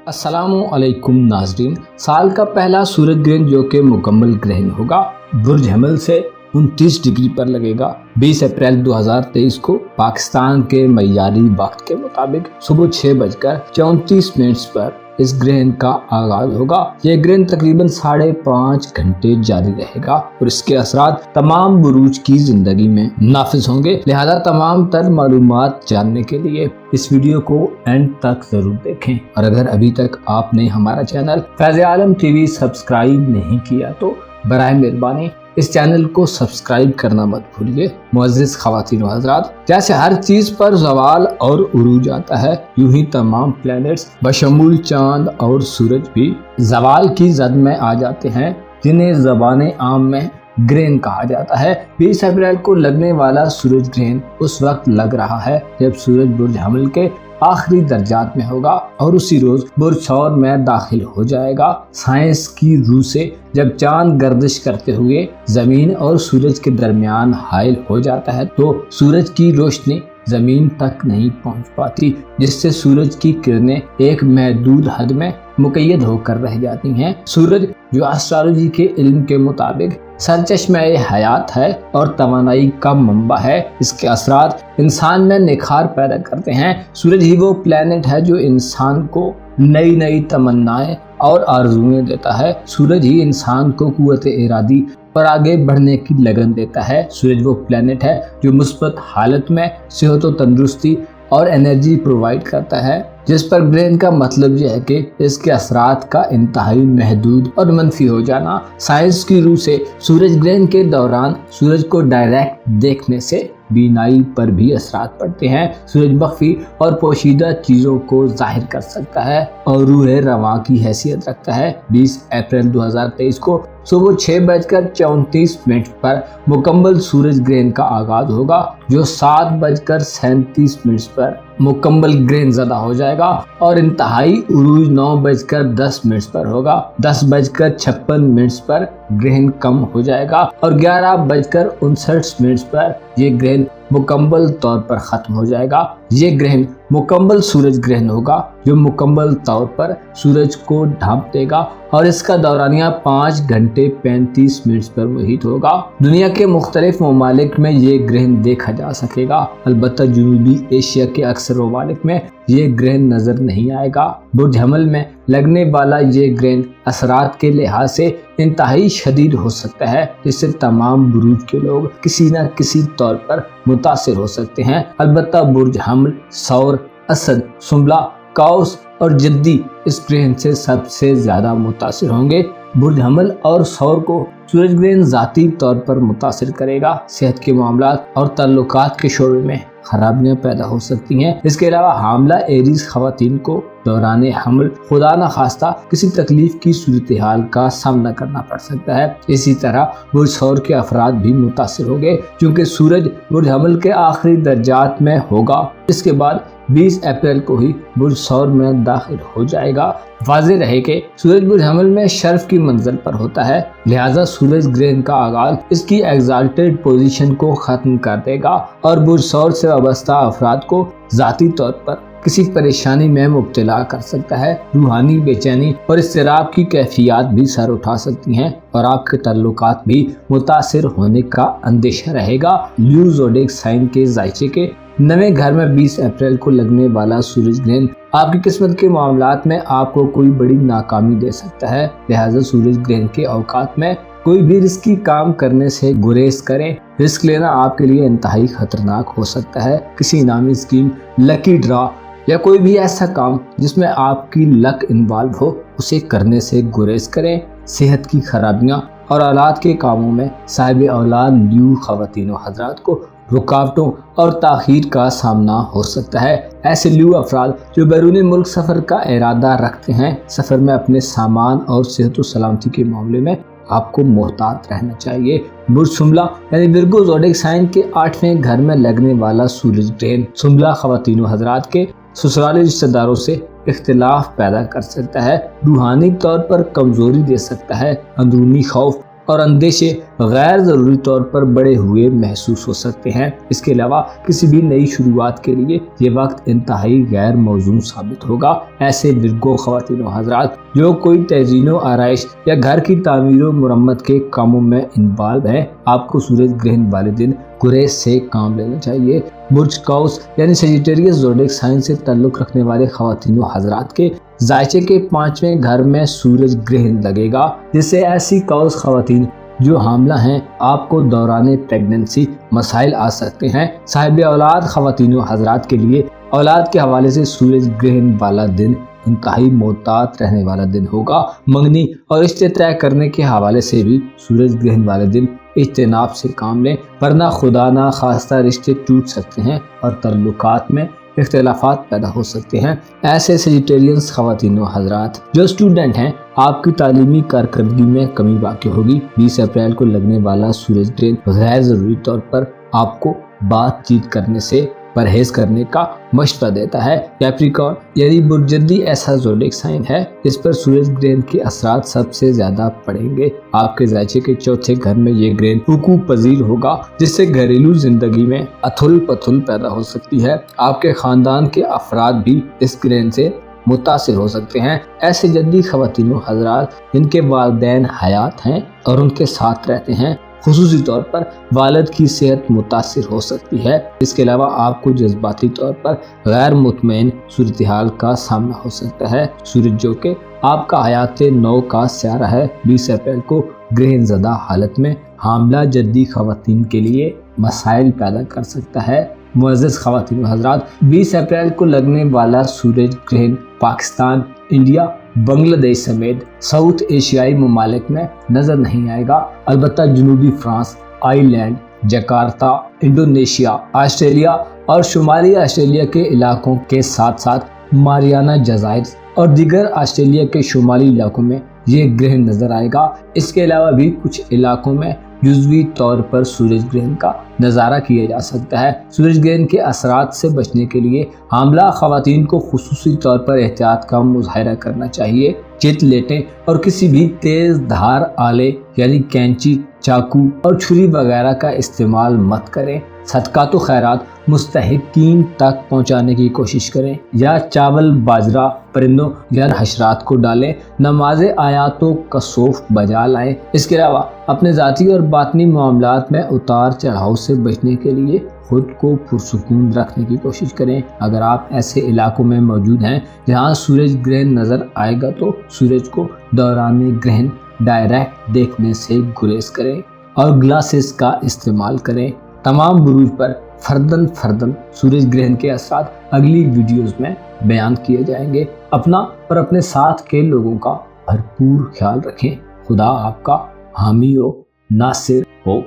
السلام علیکم ناظرین، سال کا پہلا سورج گرہن جو کہ مکمل گرہن ہوگا برج حمل سے 29 ڈگری پر لگے گا 20 اپریل 2023 کو پاکستان کے معیاری وقت کے مطابق صبح 6:34 پر اس گرہن کا آغاز ہوگا۔ یہ گرہن تقریباً 5.5 گھنٹے جاری رہے گا اور اس کے اثرات تمام بروج کی زندگی میں نافذ ہوں گے، لہذا تمام تر معلومات جاننے کے لیے اس ویڈیو کو اینڈ تک ضرور دیکھیں، اور اگر ابھی تک آپ نے ہمارا چینل فیض عالم ٹی وی سبسکرائب نہیں کیا تو برائے مہربانی اس چینل کو سبسکرائب کرنا مت بھولیے۔ معزز خواتین و حضرات، جیسے ہر چیز پر زوال اور عروج آتا ہے، یوں ہی تمام پلینٹس بشمول چاند اور سورج بھی زوال کی زد میں آ جاتے ہیں، جنہیں زبان عام میں گرہن کہا جاتا ہے۔ 20 اپریل کو لگنے والا سورج گرہن اس وقت لگ رہا ہے جب سورج برج حمل کے آخری درجات میں ہوگا اور اسی روز برج ثور میں داخل ہو جائے گا۔ سائنس کی روح سے جب چاند گردش کرتے ہوئے زمین اور سورج کے درمیان حائل ہو جاتا ہے تو سورج کی روشنی زمین تک نہیں پہنچ پاتی، جس سے سورج کی کرنیں ایک محدود حد میں مقید ہو کر رہ جاتی ہیں۔ سورج جو ایسٹرالوجی کے علم کے مطابق سرچشمہ حیات ہے اور توانائی کا منبع ہے، اس کے اثرات انسان میں نکھار پیدا کرتے ہیں۔ سورج ہی وہ پلینٹ ہے جو انسان کو نئی تمنائیں اور آرزویں دیتا ہے۔ سورج ہی انسان کو قوت ارادی اور آگے بڑھنے کی لگن دیتا ہے۔ سورج وہ پلینٹ ہے جو مثبت حالت میں صحت و تندرستی اور انرجی پرووائڈ کرتا ہے، جس پر گرہن کا مطلب یہ ہے کہ اس کے اثرات کا انتہائی محدود اور منفی ہو جانا۔ سائنس کی روح سے سورج گرہن کے دوران سورج کو ڈائریکٹ دیکھنے سے بینائی پر بھی اثرات پڑتے ہیں۔ سورج مخفی اور پوشیدہ چیزوں کو ظاہر کر سکتا ہے اور روح رواں کی حیثیت رکھتا ہے۔ 20 اپریل 2023 کو صبح 6:34 پر مکمل سورج گرہن کا آغاز ہوگا، جو 7:37 پر مکمل گرہن زدہ ہو جائے گا اور انتہائی عروج 9:10 پر ہوگا۔ 10:56 پر گرہن کم ہو جائے گا اور 11:59 پر یہ گرہن مکمل طور پر ختم ہو جائے گا۔ یہ گرہن مکمل سورج گرہن ہوگا جو مکمل طور پر سورج کو ڈھانپ دے گا اور اس کا دورانیہ 5:35 پر محیط ہوگا۔ دنیا کے مختلف ممالک میں یہ گرہن دیکھا جا سکے گا، البتہ جنوبی ایشیا کے اکثر ممالک میں یہ گرہن نظر نہیں آئے گا۔ برج حمل میں لگنے والا یہ گرہن اثرات کے لحاظ سے انتہائی شدید ہو سکتا ہے، جس سے تمام بروج کے لوگ کسی نہ کسی طور پر متاثر ہو سکتے ہیں۔ البتہ برج حمل، ثور، اسد، سنبلہ، قوس اور جدی اس گرہن سے سب سے زیادہ متاثر ہوں گے۔ برج حمل اور ثور کو سورج گرہن ذاتی طور پر متاثر کرے گا۔ صحت کے معاملات اور تعلقات کے شعبے میں خرابیاں پیدا ہو سکتی ہیں۔ اس کے علاوہ حاملہ ایریز خواتین کو دوران حمل خدا نخواستہ کسی تکلیف کی صورتحال کا سامنا کرنا پڑ سکتا ہے۔ اسی طرح برج ثور کے افراد بھی متاثر ہوں گے، کیونکہ سورج برج حمل کے آخری درجات میں ہوگا۔ اس کے بعد 20 اپریل کو ہی برج ثور میں داخل ہو جائے گا۔ واضح رہے کہ سورج برج حمل میں شرف کی منزل پر ہوتا ہے، لہذا سورج گرہن کا آغاز اس کی ایگزالٹیڈ پوزیشن کو ختم کر دے گا اور برج ثور سے وابستہ افراد کو ذاتی طور پر کسی پریشانی میں مبتلا کر سکتا ہے۔ روحانی بے چینی اور اضطراب کی کیفیات بھی سر اٹھا سکتی ہیں اور آپ کے تعلقات بھی متاثر ہونے کا اندیشہ رہے گا۔ لیو زوڈیک سائن کے ذائچے کے 9ویں گھر میں 20 اپریل کو لگنے والا سورج گرہن آپ کی قسمت کے معاملات میں آپ کو کوئی بڑی ناکامی دے سکتا ہے، لہذا سورج گرہن کے اوقات میں کوئی بھی رسکی کام کرنے سے گریز کریں۔ رسک لینا آپ کے لیے انتہائی خطرناک ہو سکتا ہے۔ کسی انعامی اسکیم، لکی ڈرا یا کوئی بھی ایسا کام جس میں آپ کی لک انوالو ہو، اسے کرنے سے گریز کریں۔ صحت کی خرابیاں اور اولاد کے کاموں میں صاحب اولاد لیو خواتین و حضرات کو رکاوٹوں اور تاخیر کا سامنا ہو سکتا ہے۔ ایسے لیو افراد جو بیرون ملک سفر کا ارادہ رکھتے ہیں، سفر میں اپنے سامان اور صحت و سلامتی کے معاملے میں آپ کو محتاط رہنا چاہیے۔ برج سنبلہ یعنی ورگو زوڈیک سائن کے 8ویں گھر میں لگنے والا سورج گرہن سنبلہ خواتین و حضرات کے سسرالی رشتہ داروں سے اختلاف پیدا کر سکتا ہے، روحانی طور پر کمزوری دے سکتا ہے، اندرونی خوف اور اندیشے غیر ضروری طور پر بڑے ہوئے محسوس ہو سکتے ہیں۔ اس کے علاوہ کسی بھی نئی شروعات کے لیے یہ وقت انتہائی غیر موزوں ثابت ہوگا۔ ایسے ورگو خواتین و حضرات جو کوئی تزئین و آرائش یا گھر کی تعمیر و مرمت کے کاموں میں انوالو ہے، آپ کو سورج گرہن والے دن گریز سے کام لینا چاہیے۔ برج قوس یعنی سیجیٹیریس زوڈیک سائن سے تعلق رکھنے والے خواتین و حضرات کے ذائچے کے 5ویں گھر میں سورج گرہن لگے گا، جس سے ایسی قوس خواتین جو حاملہ ہیں آپ کو دوران پریگننسی مسائل آ سکتے ہیں۔ صاحب اولاد خواتین و حضرات کے لیے اولاد کے حوالے سے سورج گرہن والا دن انتہائی محتاط رہنے والا دن ہوگا۔ منگنی اور رشتے طے کرنے کے حوالے سے بھی سورج گرہن والے دن اجتناب سے کام لیں، ورنہ خدا نہ خواستہ رشتے ٹوٹ سکتے ہیں اور تعلقات میں اختلافات پیدا ہو سکتے ہیں۔ ایسے سیجیٹیرینز خواتین و حضرات جو اسٹوڈنٹ ہیں، آپ کی تعلیمی کارکردگی میں کمی واقع ہوگی۔ 20 اپریل کو لگنے والا سورج گرہن غیر ضروری طور پر آپ کو بات چیت کرنے سے پرہیز کرنے کا مشورہ دیتا ہے۔ کیپریکارن یعنی برج جدی ایسا زوڈیک سائن ہے جس پر سورج گرہن کے اثرات سب سے زیادہ پڑیں گے۔ آپ کے ذائچے کے 4تھے گھر میں یہ گرہن وقوع پذیر ہوگا، جس سے گھریلو زندگی میں اتھل پتھل پیدا ہو سکتی ہے۔ آپ کے خاندان کے افراد بھی اس گرہن سے متاثر ہو سکتے ہیں۔ ایسے جدی خواتین و حضرات جن کے والدین حیات ہیں اور ان کے ساتھ رہتے ہیں، خصوصی طور پر والد کی صحت متاثر ہو سکتی ہے۔ اس کے علاوہ آپ کو جذباتی طور پر غیر مطمئن صورتحال کا سامنا ہو سکتا ہے۔ سورج جو کہ آپ کا حیات نو کا سیارہ ہے، 20 اپریل کو گرہن زدہ حالت میں حاملہ جدی خواتین کے لیے مسائل پیدا کر سکتا ہے۔ معزز خواتین و حضرات، 20 اپریل کو لگنے والا سورج گرہن پاکستان، انڈیا، بنگلہ دیش سمیت ساؤتھ ایشیائی ممالک میں نظر نہیں آئے گا۔ البتہ جنوبی فرانس، آئی لینڈ، جکارتا، انڈونیشیا، آسٹریلیا اور شمالی آسٹریلیا کے علاقوں کے ساتھ ساتھ ماریانا جزائر اور دیگر آسٹریلیا کے شمالی علاقوں میں یہ گرہن نظر آئے گا۔ اس کے علاوہ بھی کچھ علاقوں میں جزوی طور پر سورج گرہن کا نظارہ کیا جا سکتا ہے۔ سورج گرہن کے اثرات سے بچنے کے لیے حاملہ خواتین کو خصوصی طور پر احتیاط کا مظاہرہ کرنا چاہیے۔ چت لیٹیں اور کسی بھی تیز دھار آلے یعنی کینچی، چاقو اور چھری وغیرہ کا استعمال مت کریں۔ صدقات و خیرات مستحقین تک پہنچانے کی کوشش کریں یا چاول، باجرہ پرندوں یا حشرات کو ڈالیں۔ نماز آیات و کسوف بجا لائیں۔ اس کے علاوہ اپنے ذاتی اور باطنی معاملات میں اتار چڑھاؤ سے بچنے کے لیے خود کو پرسکون رکھنے کی کوشش کریں۔ اگر آپ ایسے علاقوں میں موجود ہیں جہاں سورج گرہن نظر آئے گا تو سورج کو دوران گرہن ڈائریکٹ دیکھنے سے گریز کریں اور گلاسز کا استعمال کریں۔ تمام بروج پر فردن سورج گرہن کے اثرات اگلی ویڈیوز میں بیان کیے جائیں گے۔ اپنا اور اپنے ساتھ کے لوگوں کا بھرپور خیال رکھیں۔ خدا آپ کا حامی و ناصر ہو۔